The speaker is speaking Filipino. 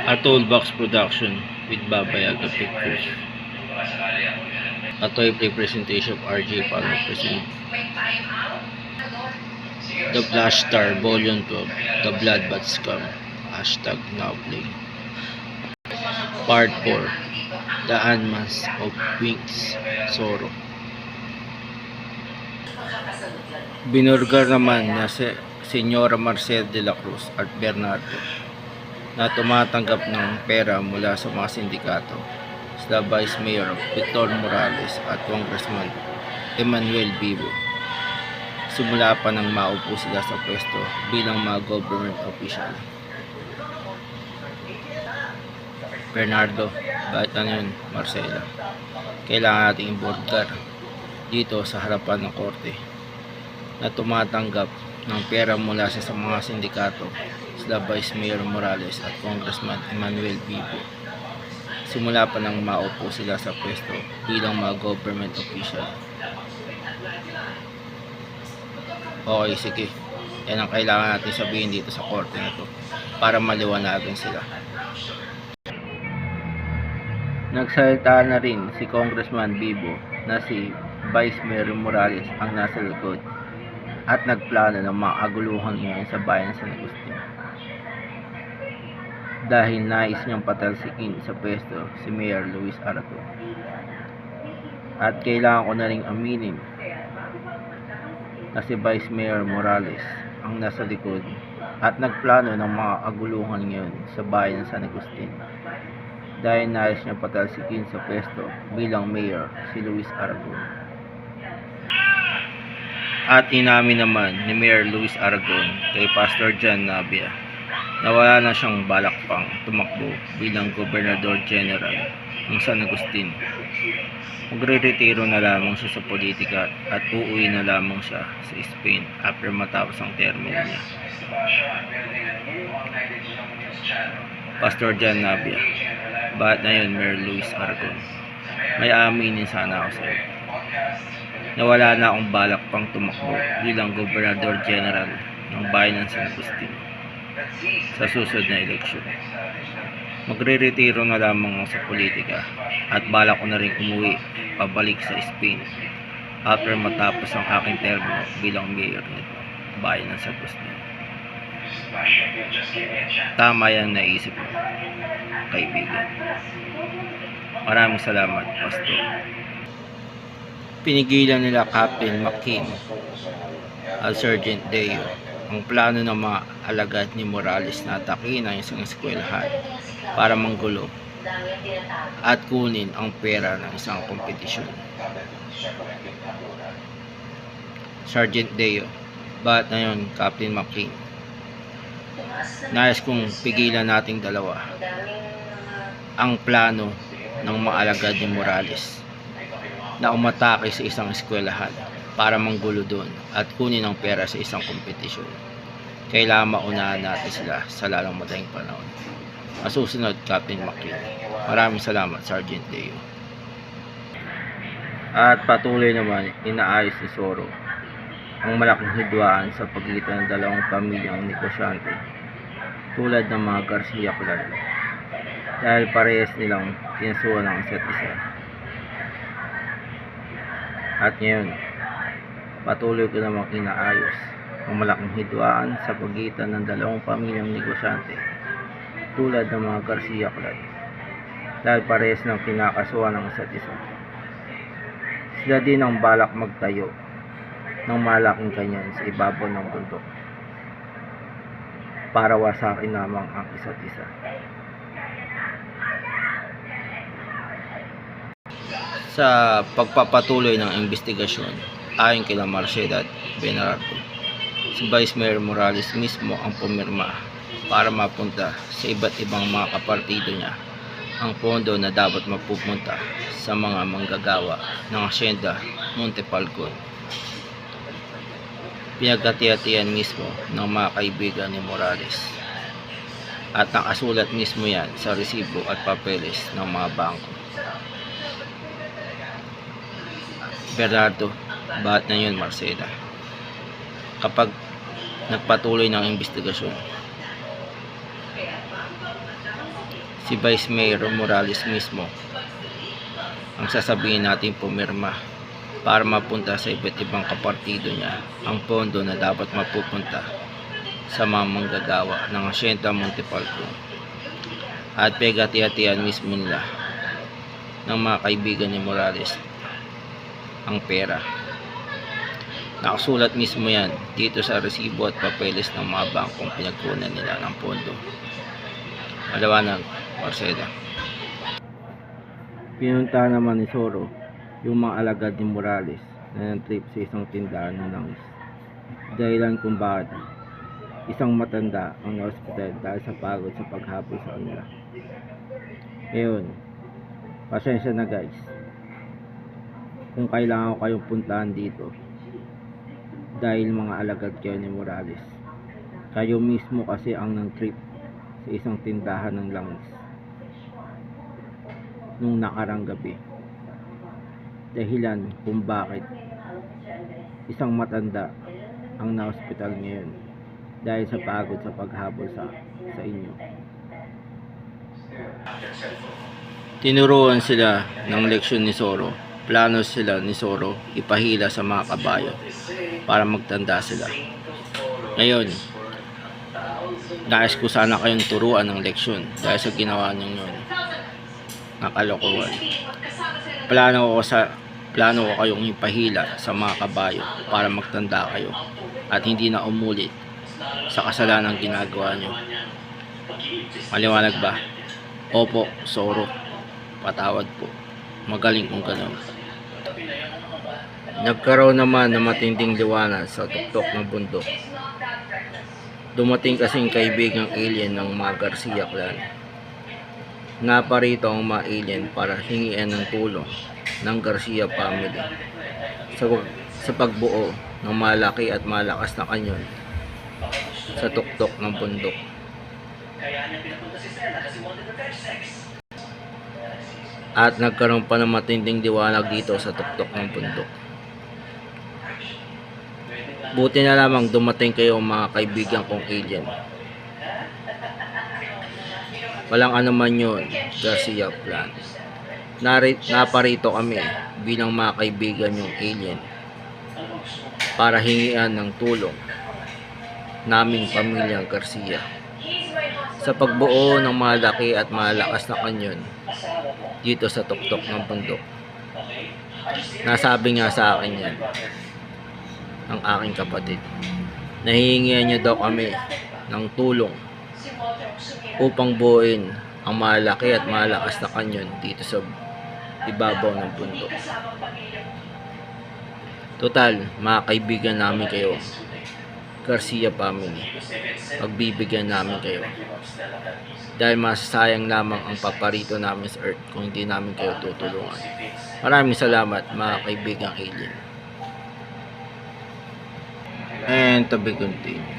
A Toolbox Production with Babayaga Pictures. A toy play presentation of RJ Palmer present The Flash Star Volume 12, The Bloodbath Scum, Hashtag Now Play. Part 4, The Unmask of Wings, Zorro. Binurgar naman na si Senyora Marcel de la Cruz at Bernardo na tumatanggap ng pera mula sa mga sindikato sila Vice Mayor Victor Morales at Congressman Emmanuel Vivo. Simula pa nang maupo sila sa pwesto bilang mga government official. Bernardo, bakit ano yun, Marcela? Kailangan nating ibordgar dito sa harapan ng korte na tumatanggap ng pera mula sa mga sindikato sila Vice Mayor Morales at Congressman Emmanuel Vivo. Simula pa nang maupo sila sa pwesto bilang mga government official. Okay, sige. Yan ang kailangan natin sabihin dito sa korte na to para maliwanagan sila. Nagsalita na rin si Congressman Vivo na si Vice Mayor Morales ang nasa likod at nagplano ng mga aguluhan ngayon sa bayan San Agustin. Dahil nais niyang patalsikin sa pwesto si Mayor Luis Aragon. At kailangan ko na ring aminin na si Vice Mayor Morales ang nasa likod at nagplano ng mga aguluhan ngayon sa bayan San Agustin. Dahil nais niyang patalsikin sa pwesto bilang Mayor si Luis Aragon. At inamin naman ni Mayor Luis Aragon kay Pastor John Navia na wala na siyang balak pang tumakbo bilang Gobernador General ng San Agustin. Magre-retiro na lamang siya sa politika at uuwi na lamang siya sa Spain after matapos ang termino niya. Pastor John Navia, bakit na yun, Mayor Luis Aragon? May aminin sana ako sa iyo na wala na akong balak pang tumakbo bilang Gobernador General ng bayan ng San Agustin sa susunod na eleksyon. Magre-retiro na lamang ako sa politika at balak ko na rin umuwi pabalik sa Spain after matapos ang aking termino bilang mayor nito bayan ng San Agustin. Tama yan naisip mo, kaibigan. Maraming salamat, Pastor. Pinigilan nila Captain McKim at Sergeant Deo ang plano ng mga alagad ni Morales na atakin ang isang eskwelahan para manggulo at kunin ang pera ng isang kompetisyon. Sergeant Deo, bakit na yun, Captain McKim? Nais kong pigilan nating dalawa ang plano ng mga alagad ni Morales na umatake sa isang eskwelahan para manggulo doon at kunin ang pera sa isang kompetisyon. Kailangan maunahan natin sila sa lalong madaling panahon. Masusunod, Captain McKim. Maraming salamat, Sergeant Deo. At patuloy naman, inaayos ni Zorro ang malaking hidwaan sa pagitan ng dalawang pamilyang negosyante tulad ng mga Garcia clan dahil parehas nilang kinasuhan ng isa't isa. At ngayon, patuloy ko namang inaayos ang malaking hidwaan sa pagitan ng dalawang pamilyang negosyante tulad ng mga Garcia clan dahil parehas ng kinakasuhan ng isa't isa. Sila din ang balak magtayo ng malaking kanyan sa ibabaw ng bundok para wasakin lamang ang isa't isa. Sa pagpapatuloy ng investigasyon ayon kila Marcela at Bernardo, si Vice Mayor Morales mismo ang pumirma para mapunta sa iba't ibang mga kapartido niya ang pondo na dapat mapupunta sa mga manggagawa ng Hacienda Monte Falcon. Pinagkati-hatian mismo ng mga kaibigan ni Morales at nakasulat mismo yan sa resibo at papeles ng mga bangko. Bernardo, bakit na yun, Marcela? Kapag nagpatuloy ng investigasyon, si Vice Mayor Morales mismo ang sasabihin natin pumirma para mapunta sa iba't ibang kapartido niya ang pondo na dapat mapupunta sa mga manggagawa ng Hacienda Montefalco at pegati-hatian mismo nila ng mga kaibigan ni Morales ang pera. Nakasulat mismo yan dito sa resibo at papeles ng mga bangkong pinagkunan nila ng pondo. Maliwanag, Marcela. Pinunta naman ni Soro yung mga alagad ni Morales na nag-trip sa isang tindahan ng langis. Dahilan kung bakit isang matanda ang na-hospital dahil sa pagod sa paghabol sa kanila. Ngayon, pasensya na guys kung kailangan ko kayong puntahan dito dahil mga alagad kayo ni Morales. Kayo mismo kasi ang nang-trip sa isang tindahan ng langis nung nakarang gabi. Dahilan kung bakit isang matanda ang na-hospital ngayon dahil sa pagod sa paghabol sa inyo. Tinuruan sila ng leksyon ni Soro. Plano sila ni Soro ipahila sa mga kabayo para magtanda sila. Ngayon, nais ko sana kayong turuan ng leksyon dahil sa ginawa niyo yun na kalokohan. Plano ko kayong ipahila sa mga kabayo para magtanda kayo at hindi na umulit sa kasalanan ginagawa nyo. Maliwanag ba? Opo, Soro. Patawad po. Magaling kung ganun. Nagkaroon naman ng matinding liwanag sa tuktok ng bundok. Dumating kasing kaibigang alien ng mga Garcia clan. Naparito ang mga alien para hingian ng tulong ng Garcia family sa pagbuo ng malaki at malakas na kanyon sa tuktok ng bundok. At nagkaroon pa ng matinding liwanag dito sa tuktok ng bundok. Buti na lamang dumating kayo mga kaibigan kong alien. Walang anuman yun, Garcia clan. Naparito kami bilang mga kaibigan yung alien para hingian ng tulong naming pamilyang Garcia sa pagbuo ng malaki at malakas na kanyon dito sa tuktok ng bundok. Nasabi nga sa akin yan ng aking kapatid. Nahihingian niyo daw kami ng tulong upang buuin ang malaki at malakas na kanyon dito sa ibabaw ng bundok. Total, mga kaibigan namin kayo, Garcia family. Pagbibigyan namin kayo. Dahil masasayang lamang ang paparito namin sa Earth kung hindi namin kayo tutulungan. Maraming salamat mga kaibigang alien. And to be continued.